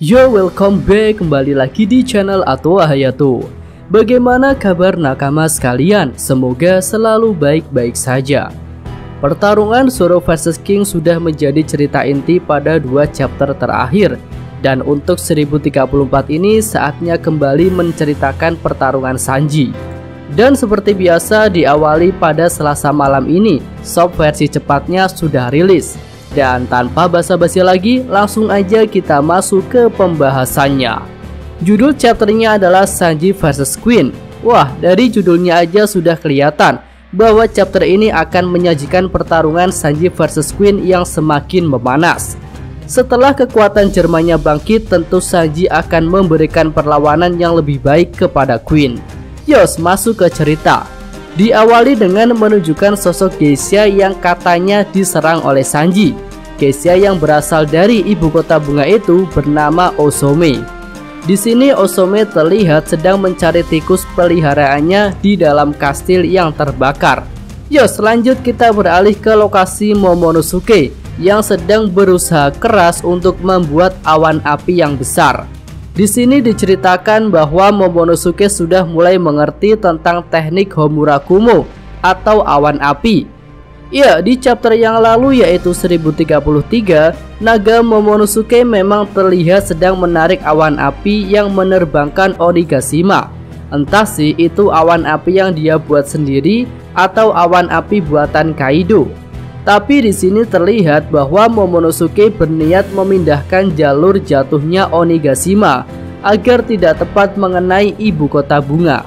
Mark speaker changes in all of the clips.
Speaker 1: Yo, welcome back, kembali lagi di channel Atoa Hayato. Bagaimana kabar nakama sekalian? Semoga selalu baik-baik saja. Pertarungan Zoro vs King sudah menjadi cerita inti pada 2 chapter terakhir. Dan untuk 1034 ini saatnya kembali menceritakan pertarungan Sanji. Dan seperti biasa diawali pada Selasa malam ini, shop versi cepatnya sudah rilis. Dan tanpa basa-basi lagi, langsung aja kita masuk ke pembahasannya. Judul chapternya adalah Sanji vs Queen. Wah, dari judulnya aja sudah kelihatan bahwa chapter ini akan menyajikan pertarungan Sanji vs Queen yang semakin memanas. Setelah kekuatan Jermannya bangkit, tentu Sanji akan memberikan perlawanan yang lebih baik kepada Queen. Yos, masuk ke cerita. Diawali dengan menunjukkan sosok Geisha yang katanya diserang oleh Sanji. Geisha yang berasal dari ibu kota bunga itu bernama Osome. Di sini Osome terlihat sedang mencari tikus peliharaannya di dalam kastil yang terbakar. Yos, lanjut kita beralih ke lokasi Momonosuke yang sedang berusaha keras untuk membuat awan api yang besar. Di sini diceritakan bahwa Momonosuke sudah mulai mengerti tentang teknik Homurakumo atau awan api. Ya, di chapter yang lalu yaitu 1033, naga Momonosuke memang terlihat sedang menarik awan api yang menerbangkan Onigashima. Entah sih itu awan api yang dia buat sendiri atau awan api buatan Kaido. Tapi di sini terlihat bahwa Momonosuke berniat memindahkan jalur jatuhnya Onigashima agar tidak tepat mengenai ibu kota bunga.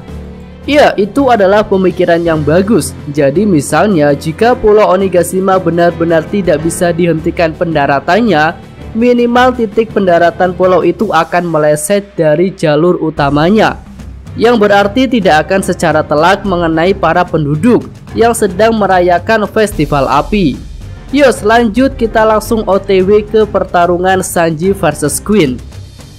Speaker 1: Ya, itu adalah pemikiran yang bagus. Jadi misalnya jika Pulau Onigashima benar-benar tidak bisa dihentikan pendaratannya, minimal titik pendaratan pulau itu akan meleset dari jalur utamanya, yang berarti tidak akan secara telak mengenai para penduduk yang sedang merayakan festival api. Yos, lanjut kita langsung OTW ke pertarungan Sanji vs Queen.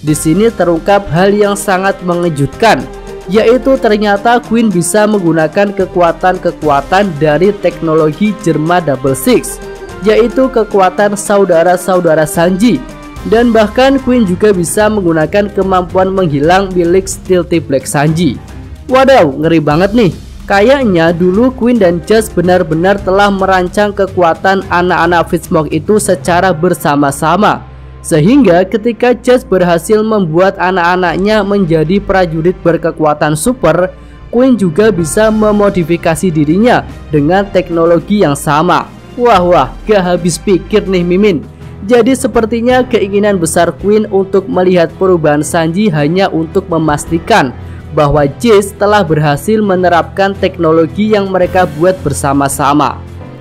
Speaker 1: Di sini terungkap hal yang sangat mengejutkan, yaitu ternyata Queen bisa menggunakan kekuatan-kekuatan dari teknologi Germa Double Six, yaitu kekuatan saudara-saudara Sanji. Dan bahkan Queen juga bisa menggunakan kemampuan menghilang milik Stealthy Black Sanji. Wadaw, ngeri banget nih. Kayaknya dulu Queen dan Just benar-benar telah merancang kekuatan anak-anak Fishsmoke itu secara bersama-sama, sehingga ketika Just berhasil membuat anak-anaknya menjadi prajurit berkekuatan super, Queen juga bisa memodifikasi dirinya dengan teknologi yang sama. Wah, gak habis pikir nih Mimin. Jadi sepertinya keinginan besar Queen untuk melihat perubahan Sanji hanya untuk memastikan bahwa Just telah berhasil menerapkan teknologi yang mereka buat bersama-sama.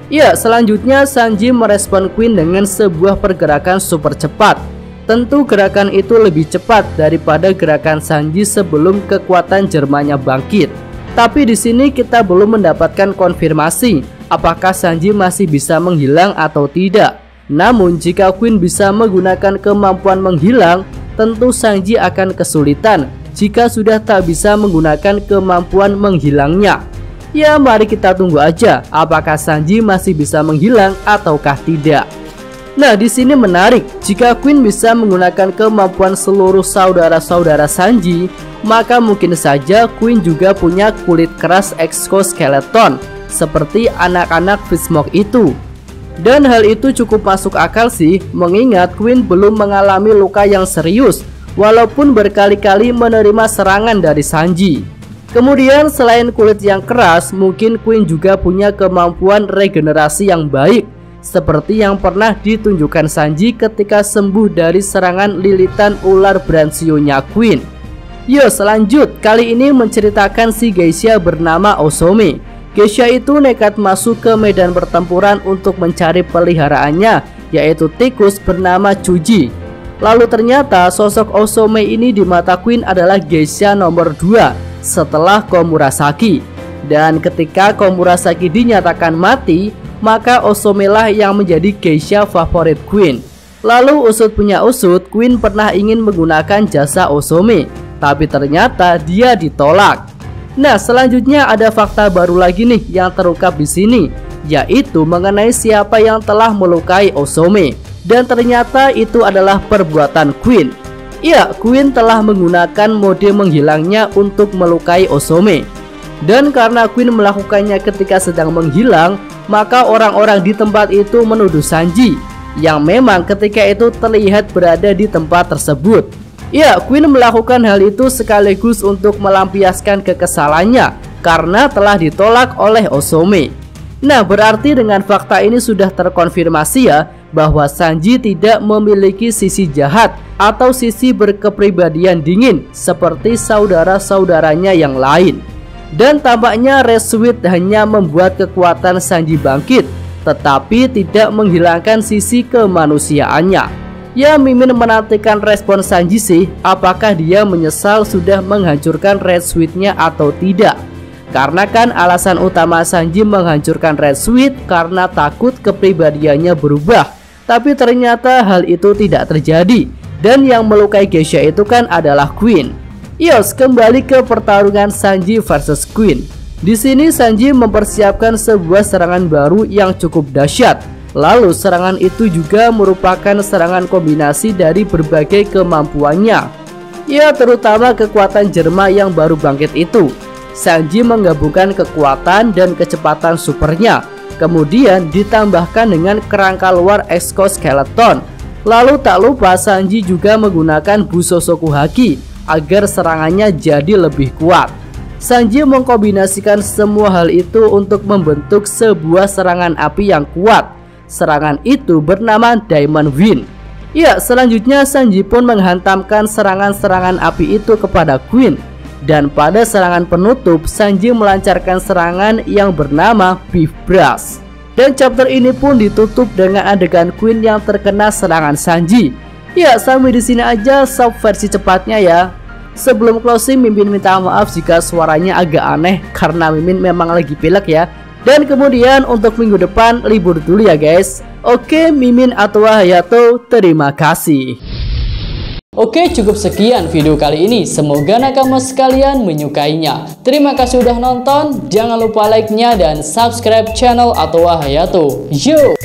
Speaker 1: Ya, selanjutnya Sanji merespon Queen dengan sebuah pergerakan super cepat. Tentu gerakan itu lebih cepat daripada gerakan Sanji sebelum kekuatan Jermannya bangkit. Tapi di sini kita belum mendapatkan konfirmasi apakah Sanji masih bisa menghilang atau tidak. Namun jika Queen bisa menggunakan kemampuan menghilang, tentu Sanji akan kesulitan jika sudah tak bisa menggunakan kemampuan menghilangnya. Ya, mari kita tunggu aja apakah Sanji masih bisa menghilang ataukah tidak. Nah, di sini menarik, jika Queen bisa menggunakan kemampuan seluruh saudara-saudara Sanji, maka mungkin saja Queen juga punya kulit keras exoskeleton seperti anak-anak Fishsmoke itu. Dan hal itu cukup masuk akal sih, mengingat Queen belum mengalami luka yang serius walaupun berkali-kali menerima serangan dari Sanji. Kemudian selain kulit yang keras, mungkin Queen juga punya kemampuan regenerasi yang baik, seperti yang pernah ditunjukkan Sanji ketika sembuh dari serangan lilitan ular Branchionya Queen. Yo, selanjut kali ini menceritakan si Geisha bernama Osome. Geisha itu nekat masuk ke medan pertempuran untuk mencari peliharaannya, yaitu tikus bernama Chuji. Lalu ternyata sosok Osome ini di mata Queen adalah Geisha nomor 2 setelah Komurasaki. Dan ketika Komurasaki dinyatakan mati, maka Osome lah yang menjadi Geisha favorit Queen. Lalu usut punya usut, Queen pernah ingin menggunakan jasa Osome, tapi ternyata dia ditolak. Nah, selanjutnya ada fakta baru lagi nih yang terungkap di sini, yaitu mengenai siapa yang telah melukai Osome. Dan ternyata itu adalah perbuatan Queen. Ya, Queen telah menggunakan mode menghilangnya untuk melukai Osome. Dan karena Queen melakukannya ketika sedang menghilang, maka orang-orang di tempat itu menuduh Sanji yang memang ketika itu terlihat berada di tempat tersebut. Ya, Queen melakukan hal itu sekaligus untuk melampiaskan kekesalannya karena telah ditolak oleh Osome. Nah, berarti dengan fakta ini sudah terkonfirmasi ya bahwa Sanji tidak memiliki sisi jahat atau sisi berkepribadian dingin seperti saudara-saudaranya yang lain. Dan tampaknya Red Sweet hanya membuat kekuatan Sanji bangkit, tetapi tidak menghilangkan sisi kemanusiaannya. Ya, Mimin menantikan respon Sanji sih, apakah dia menyesal sudah menghancurkan Red Sweet-nya atau tidak. Karena kan alasan utama Sanji menghancurkan Red Sweet karena takut kepribadiannya berubah. Tapi ternyata hal itu tidak terjadi. Dan yang melukai Geisha itu kan adalah Queen. Yos, kembali ke pertarungan Sanji versus Queen. Di sini Sanji mempersiapkan sebuah serangan baru yang cukup dahsyat. Lalu serangan itu juga merupakan serangan kombinasi dari berbagai kemampuannya. Ya, terutama kekuatan Jerma yang baru bangkit itu. Sanji menggabungkan kekuatan dan kecepatan supernya, kemudian ditambahkan dengan kerangka luar exoskeleton. Lalu tak lupa Sanji juga menggunakan Busosoku Haki agar serangannya jadi lebih kuat. Sanji mengkombinasikan semua hal itu untuk membentuk sebuah serangan api yang kuat. Serangan itu bernama Diamond Wind. Ya, selanjutnya Sanji pun menghantamkan serangan-serangan api itu kepada Queen. Dan pada serangan penutup, Sanji melancarkan serangan yang bernama Beef Brush. Dan chapter ini pun ditutup dengan adegan Queen yang terkena serangan Sanji. Ya, sampai di sini aja sub versi cepatnya ya. Sebelum closing, Mimin minta maaf jika suaranya agak aneh karena Mimin memang lagi pilek ya. Dan kemudian untuk minggu depan libur dulu ya guys. Oke, Mimin Atwa Hayato, terima kasih. Oke, cukup sekian video kali ini. Semoga nakama sekalian menyukainya. Terima kasih udah nonton. Jangan lupa like-nya dan subscribe channel Atwa Hayato. Yo!